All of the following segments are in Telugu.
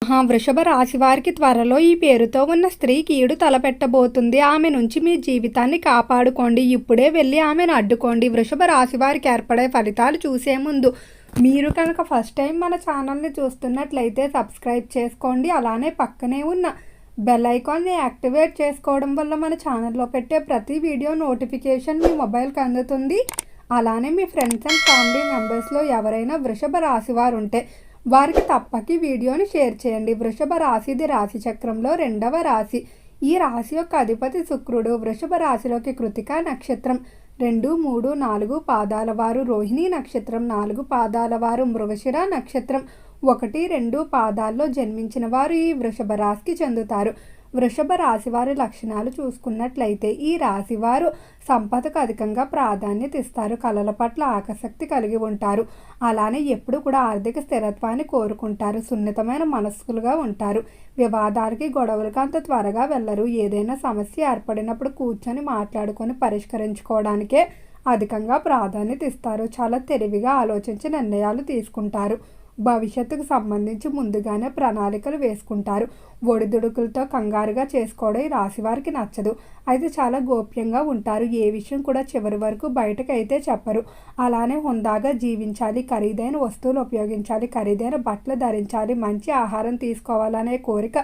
వృషభ రాశి వారికి త్వరలో ఈ పేరుతో ఉన్న స్త్రీ కీడు తలపెట్టబోతుంది. ఆమె నుంచి మీ జీవితాన్ని కాపాడుకోండి. ఇప్పుడే వెళ్ళి ఆమెను అడ్డుకోండి. వృషభ రాశి వారికి ఏర్పడే ఫలితాలు చూసే ముందు మీరు కనుక ఫస్ట్ టైం మన ఛానల్ని చూస్తున్నట్లయితే సబ్స్క్రైబ్ చేసుకోండి. అలానే పక్కనే ఉన్న బెల్ ఐకాన్ని యాక్టివేట్ చేసుకోవడం వల్ల మన ఛానల్లో పెట్టే ప్రతి వీడియో నోటిఫికేషన్ మీ మొబైల్కి అందుతుంది. అలానే మీ ఫ్రెండ్స్ అండ్ ఫ్యామిలీ మెంబర్స్లో ఎవరైనా వృషభ రాశి వారు ఉంటే వారికి తప్పక వీడియోని షేర్ చేయండి. వృషభ రాశిది రాశి చక్రంలో 2వ రాశి. ఈ రాశి యొక్క అధిపతి శుక్రుడు. వృషభ రాశిలోకి కృతికా నక్షత్రం 2, 3, 4 పాదాల వారు, రోహిణి నక్షత్రం 4 పాదాల వారు, మృగశిర నక్షత్రం 1, 2 పాదాల్లో జన్మించిన వారు ఈ వృషభ రాశికి చెందుతారు. వృషభ రాశి వారి లక్షణాలు చూసుకున్నట్లయితే ఈ రాశి వారు సంపదకు అధికంగా ప్రాధాన్యత ఇస్తారు. కళల పట్ల ఆసక్తి కలిగి ఉంటారు. అలానే ఎప్పుడు కూడా ఆర్థిక స్థిరత్వాన్ని కోరుకుంటారు. సున్నితమైన మనస్కులుగా ఉంటారు. వివాదాలకి గొడవలకు అంత త్వరగా వెళ్ళరు. ఏదైనా సమస్య ఏర్పడినప్పుడు కూర్చొని మాట్లాడుకొని పరిష్కరించుకోవడానికే అధికంగా ప్రాధాన్యత ఇస్తారు. చాలా తెలివిగా ఆలోచించి నిర్ణయాలు తీసుకుంటారు. భవిష్యత్తుకు సంబంధించి ముందుగానే ప్రణాళికలు వేసుకుంటారు. ఒడిదుడుకులతో కంగారుగా చేసుకోవడం ఈ రాశి వారికి నచ్చదు. అయితే చాలా గోప్యంగా ఉంటారు. ఏ విషయం కూడా చివరి వరకు బయటకు అయితే చెప్పరు. అలానే హుందాగా జీవించాలి, ఖరీదైన వస్తువులు ఉపయోగించాలి, ఖరీదైన బట్టలు ధరించాలి, మంచి ఆహారం తీసుకోవాలనే కోరిక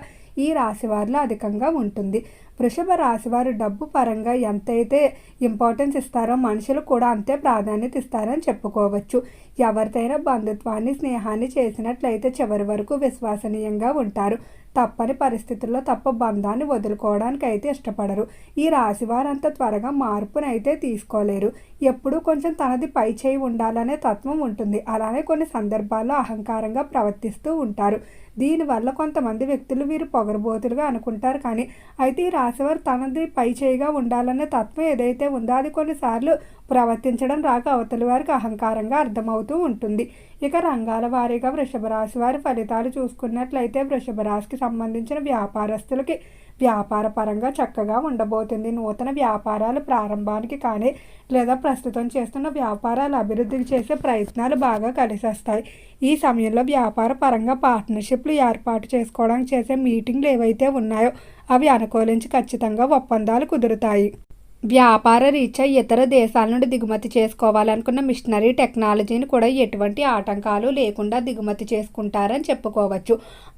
ఈ రాశి వారిలో అధికంగా ఉంటుంది. వృషభ రాశి వారు డబ్బు పరంగా ఎంతైతే ఇంపార్టెన్స్ ఇస్తారో మనుషులు కూడా అంతే ప్రాధాన్యత ఇస్తారని చెప్పుకోవచ్చు. ఎవరితైనా బంధుత్వాన్ని, స్నేహాన్ని చేసినట్లయితే చివరి వరకు విశ్వసనీయంగా ఉంటారు. తప్పని పరిస్థితుల్లో తప్ప బంధాన్ని వదులుకోవడానికి అయితే ఇష్టపడరు. ఈ రాశి వారు అంత త్వరగా మార్పునైతే తీసుకోలేరు. ఎప్పుడూ కొంచెం తనది పై చేయి ఉండాలనే తత్వం ఉంటుంది. అలానే కొన్ని సందర్భాల్లో అహంకారంగా ప్రవర్తిస్తూ ఉంటారు. దీనివల్ల కొంతమంది వ్యక్తులు వీరు పొగరబోతులుగా అనుకుంటారు. కానీ అయితే ఈ రాశివారు తనది పై చేయిగా ఉండాలనే తత్వం ఏదైతే ఉందో అది కొన్నిసార్లు ప్రవర్తించడం రాక అవతలి వారికి అహంకారంగా అర్థమవుతూ ఉంటుంది. ఇక రంగాల వారీగా వృషభ రాశి వారి ఫలితాలు చూసుకున్నట్లయితే వృషభ రాశికి సంబంధించిన వ్యాపారస్తులకి వ్యాపార పరంగా చక్కగా ఉండబోతుంది. నూతన వ్యాపారాలు ప్రారంభానికి కానీ లేదా ప్రస్తుతం చేస్తున్న వ్యాపారాలు అభివృద్ధికి చేసే ప్రయత్నాలు బాగా కలిసి వస్తాయి. ఈ సమయంలో వ్యాపార పరంగా పార్ట్నర్షిప్లు ఏర్పాటు చేసుకోవడానికి చేసే మీటింగ్లు ఏవైతే ఉన్నాయో అవి అనుకూలించి ఖచ్చితంగా ఒప్పందాలు కుదురుతాయి. వ్యాపార రీత్యా ఇతర దేశాల నుండి దిగుమతి చేసుకోవాలనుకున్న మిషనరీ టెక్నాలజీని కూడా ఎటువంటి ఆటంకాలు లేకుండా దిగుమతి చేసుకుంటారని చెప్పుకోవచ్చు.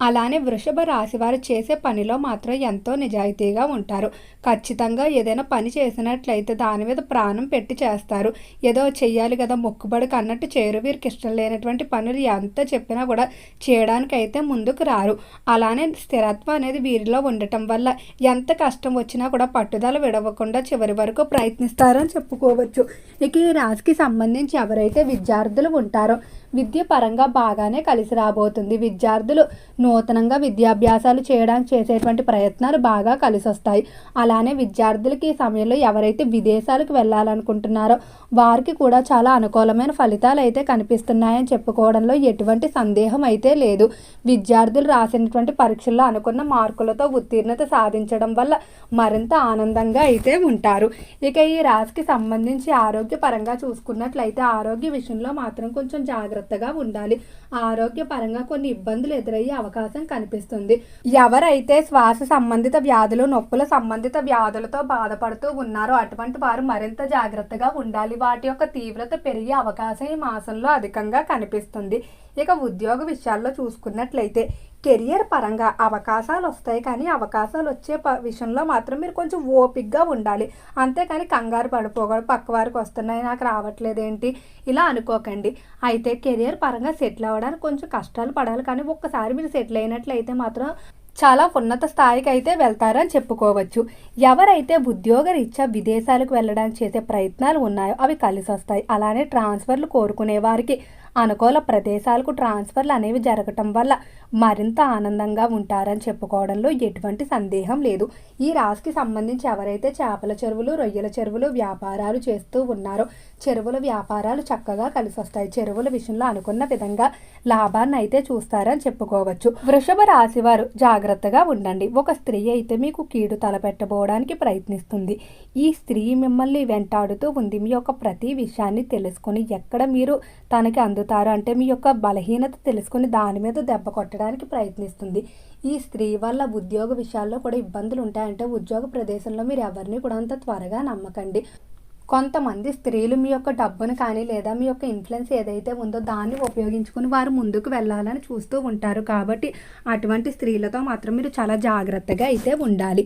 అలానే వృషభ రాశి వారు చేసే పనిలో మాత్రం ఎంతో నిజాయితీగా ఉంటారు. ఖచ్చితంగా ఏదైనా పని చేసినట్లయితే దాని మీద ప్రాణం పెట్టి చేస్తారు. ఏదో చెయ్యాలి కదా మొక్కుబడికి అన్నట్టు చేయరు. వీరికి ఇష్టం లేనటువంటి పనులు ఎంత చెప్పినా కూడా చేయడానికైతే ముందుకు రారు. అలానే స్థిరత్వం అనేది వీరిలో ఉండటం వల్ల ఎంత కష్టం వచ్చినా కూడా పట్టుదల విడవకుండా చివరి వరకు ప్రయత్నిస్తారని చెప్పుకోవచ్చు. ఇక ఈ రాశికి సంబంధించి ఎవరైతే విద్యార్థులు ఉంటారో విద్య పరంగా బాగానే కలిసి రాబోతుంది. విద్యార్థులు నూతనంగా విద్యాభ్యాసాలు చేయడానికి చేసేటువంటి ప్రయత్నాలు బాగా కలిసి వస్తాయి. అలానే విద్యార్థులకి ఈ సమయంలో ఎవరైతే విదేశాలకు వెళ్ళాలనుకుంటున్నారో వారికి కూడా చాలా అనుకూలమైన ఫలితాలు అయితే కనిపిస్తున్నాయని చెప్పుకోవడంలో ఎటువంటి సందేహం అయితే లేదు. విద్యార్థులు రాసినటువంటి పరీక్షల్లో అనుకున్న మార్కులతో ఉత్తీర్ణత సాధించడం వల్ల మరింత ఆనందంగా అయితే ఉంటారు. ఇక ఈ రాశికి సంబంధించి ఆరోగ్యపరంగా చూసుకున్నట్లయితే ఆరోగ్య విషయంలో మాత్రం కొంచెం జాగ్రత్తగా ఉండాలి. ఆరోగ్య పరంగా కొన్ని ఇబ్బందులు ఎదురయ్యే అవకాశం కనిపిస్తుంది. ఎవరైతే శ్వాస సంబంధిత వ్యాధులు, నొప్పుల సంబంధిత వ్యాధులతో బాధపడుతూ ఉన్నారో అటువంటి వారు మరింత జాగ్రత్తగా ఉండాలి. వాటి యొక్క తీవ్రత పెరిగే అవకాశం ఈ మాసంలో అధికంగా కనిపిస్తుంది. ఇక ఉద్యోగ విషయాల్లో చూసుకున్నట్లయితే కెరియర్ పరంగా అవకాశాలు వస్తాయి. కానీ అవకాశాలు వచ్చే విషయంలో మాత్రం మీరు కొంచెం ఓపికగా ఉండాలి. అంతేకాని కంగారు పడిపోకూడదు. పక్క వారికి వస్తున్నాయి నాకు రావట్లేదు ఏంటి ఇలా అనుకోకండి. అయితే కెరియర్ పరంగా సెటిల్ అవ్వడానికి కొంచెం కష్టాలు పడాలి. కానీ ఒక్కసారి మీరు సెటిల్ అయినట్లయితే మాత్రం చాలా ఉన్నత స్థాయికి అయితే వెళ్తారని చెప్పుకోవచ్చు. ఎవరైతే ఉద్యోగ రీత్యా విదేశాలకు వెళ్ళడానికి చేసే ప్రయత్నాలు ఉన్నాయో అవి కలిసి వస్తాయి. అలానే ట్రాన్స్ఫర్లు కోరుకునే వారికి అనుకూల ప్రదేశాలకు ట్రాన్స్ఫర్లు అనేవి జరగటం వల్ల మరింత ఆనందంగా ఉంటారని చెప్పుకోవడంలో ఎటువంటి సందేహం లేదు. ఈ రాశికి సంబంధించి ఎవరైతే చేపల చెరువులు, రొయ్యల చెరువులు వ్యాపారాలు చేస్తూ ఉన్నారో చెరువుల వ్యాపారాలు చక్కగా కలిసి వస్తాయి. చెరువుల విషయంలో అనుకున్న విధంగా లాభాన్ని అయితే చూస్తారని చెప్పుకోవచ్చు. వృషభ రాశి వారు జాగ్రత్తగా ఉండండి. ఒక స్త్రీ అయితే మీకు కీడు తలపెట్టబోవడానికి ప్రయత్నిస్తుంది. ఈ స్త్రీ మిమ్మల్ని వెంటాడుతూ ఉంది. మీ యొక్క ప్రతి విషయాన్ని తెలుసుకొని ఎక్కడ మీరు తనకి అందుతుంది పొందుతారు. అంటే మీ యొక్క బలహీనత తెలుసుకొని దాని మీద దెబ్బ కొట్టడానికి ప్రయత్నిస్తుంది. ఈ స్త్రీ వల్ల ఉద్యోగ విషయాల్లో కూడా ఇబ్బందులు ఉంటాయంటే ఉద్యోగ ప్రదేశంలో మీరు ఎవరిని కూడా అంత త్వరగా నమ్మకండి. కొంతమంది స్త్రీలు మీ యొక్క డబ్బును కానీ లేదా మీ యొక్క ఇన్ఫ్లుయెన్స్ ఏదైతే ఉందో దాన్ని ఉపయోగించుకుని వారు ముందుకు వెళ్ళాలని చూస్తూ ఉంటారు. కాబట్టి అటువంటి స్త్రీలతో మాత్రం మీరు చాలా జాగ్రత్తగా అయితే ఉండాలి.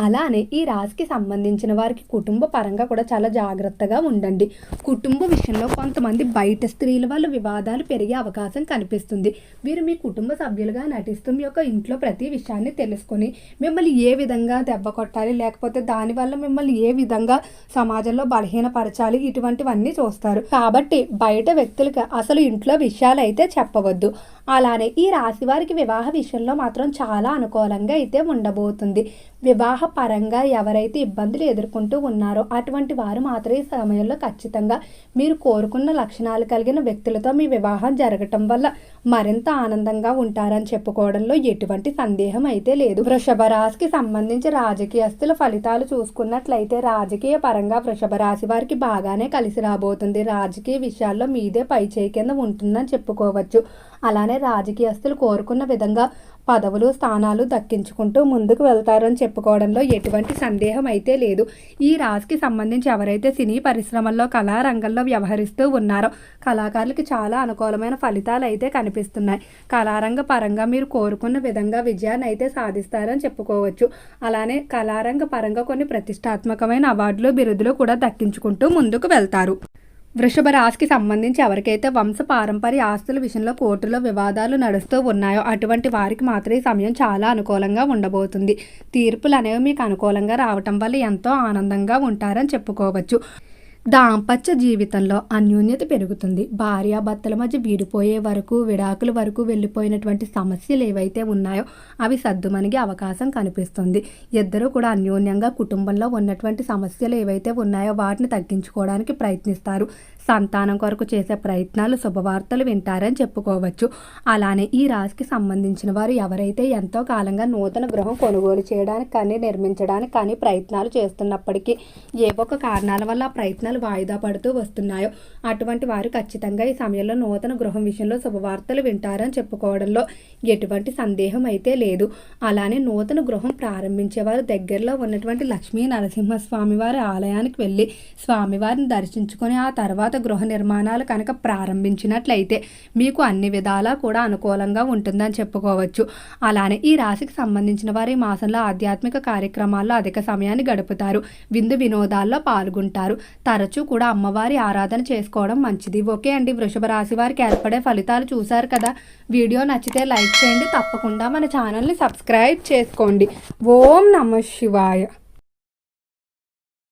అలానే ఈ రాశికి సంబంధించిన వారికి కుటుంబ పరంగా కూడా చాలా జాగ్రత్తగా ఉండండి. కుటుంబ విషయంలో కొంతమంది బయట స్త్రీల వల్ల వివాదాలు పెరిగే అవకాశం కనిపిస్తుంది. వీరు మీ కుటుంబ సభ్యులుగా నటిస్తూ మీ యొక్క ఇంట్లో ప్రతి విషయాన్ని తెలుసుకొని మిమ్మల్ని ఏ విధంగా దెబ్బ కొట్టాలి, లేకపోతే దానివల్ల మిమ్మల్ని ఏ విధంగా సమాజంలో బలహీనపరచాలి, ఇటువంటివన్నీ చూస్తారు. కాబట్టి బయట వ్యక్తులకు అసలు ఇంట్లో విషయాలు అయితే చెప్పవద్దు. అలానే ఈ రాశి వారికి వివాహ విషయంలో మాత్రం చాలా అనుకూలంగా అయితే ఉండబోతుంది. వివాహ పరంగా ఎవరైతే ఇబ్బందులు ఎదుర్కొంటూ ఉన్నారో అటువంటి వారు మాత్రం ఈ సమయంలో ఖచ్చితంగా మీరు కోరుకున్న లక్షణాలు కలిగిన వ్యక్తులతో మీ వివాహం జరగటం వల్ల మరింత ఆనందంగా ఉంటారని చెప్పుకోవడంలో ఎటువంటి సందేహం అయితే లేదు. వృషభ రాశికి సంబంధించి రాజకీయస్తుల ఫలితాలు చూసుకున్నట్లయితే రాజకీయ పరంగా వృషభ రాశి వారికి బాగానే కలిసి రాబోతుంది. రాజకీయ విషయాల్లో మీదే పై చేయి కింద ఉంటుందని చెప్పుకోవచ్చు. అలానే రాజకీయస్తులు కోరుకున్న విధంగా పదవులు స్థానాలు దక్కించుకుంటూ ముందుకు వెళ్తారని చెప్పుకోవడంలో ఎటువంటి సందేహం అయితే లేదు. ఈ రాశికి సంబంధించి ఎవరైతే సినీ పరిశ్రమల్లో కళారంగంలో వ్యవహరిస్తూ ఉన్నారో కళాకారులకి చాలా అనుకూలమైన ఫలితాలు అయితే కనిపిస్తున్నాయి. కళారంగ పరంగా మీరు కోరుకున్న విధంగా విజయాన్ని అయితే సాధిస్తారని చెప్పుకోవచ్చు. అలానే కళారంగ పరంగా కొన్ని ప్రతిష్టాత్మకమైన అవార్డులు బిరుదులు కూడా దక్కించుకుంటూ ముందుకు వెళ్తారు. వృషభ రాశికి సంబంధించి ఎవరికైతే వంశ పారంపర్య ఆస్తుల విషయంలో కోర్టులో వివాదాలు నడుస్తూ ఉన్నాయో అటువంటి వారికి మాత్రం ఈ సమయం చాలా అనుకూలంగా ఉండబోతుంది. తీర్పులు అనేవి మీకు అనుకూలంగా రావటం వల్ల ఎంతో ఆనందంగా ఉంటారని చెప్పుకోవచ్చు. దాంపత్య జీవితంలో అన్యోన్యత పెరుగుతుంది. భార్యాభర్తల మధ్య విడిపోయే వరకు విడాకుల వరకు వెళ్ళిపోయినటువంటి సమస్యలు ఏవైతే ఉన్నాయో అవి సద్దుమణిగే అవకాశం కనిపిస్తుంది. ఇద్దరు కూడా అన్యోన్యంగా కుటుంబంలో ఉన్నటువంటి సమస్యలు ఏవైతే ఉన్నాయో వాటిని తగ్గించుకోవడానికి ప్రయత్నిస్తారు. సంతానం కొరకు చేసే ప్రయత్నాలు శుభవార్తలు వింటారని చెప్పుకోవచ్చు. అలానే ఈ రాశికి సంబంధించిన వారు ఎవరైతే ఎంతో కాలంగా నూతన గృహం కొనుగోలు చేయడానికి కానీ నిర్మించడానికి కానీ ప్రయత్నాలు చేస్తున్నప్పటికీ ఏ ఒక్క కారణాల వల్ల ఆ ప్రయత్నాలు వాయిదా పడుతూ వస్తున్నాయో అటువంటి వారు ఖచ్చితంగా ఈ సమయంలో నూతన గృహం విషయంలో శుభవార్తలు వింటారని చెప్పుకోవడంలో ఎటువంటి సందేహం అయితే లేదు. అలానే నూతన గృహం ప్రారంభించేవారు దగ్గరలో ఉన్నటువంటి లక్ష్మీ నరసింహస్వామి వారి ఆలయానికి వెళ్ళి స్వామివారిని దర్శించుకొని ఆ తర్వాత గృహ నిర్మాణాలు కనుక ప్రారంభించినట్లయితే మీకు అన్ని విధాలా కూడా అనుకూలంగా ఉంటుందని చెప్పుకోవచ్చు. అలానే ఈ రాశికి సంబంధించిన వారు ఈ మాసంలో ఆధ్యాత్మిక కార్యక్రమాల్లో అధిక సమయాన్ని గడుపుతారు. విందు వినోదాల్లో పాల్గొంటారు. తరచూ కూడా అమ్మవారి ఆరాధన చేసుకోవడం మంచిది. ఓకే అండి, వృషభ రాశి వారికి ఏర్పడే ఫలితాలు చూశారు కదా. వీడియో నచ్చితే లైక్ చేయండి. తప్పకుండా మన ఛానల్ని సబ్స్క్రైబ్ చేసుకోండి. ఓం నమః శివాయ.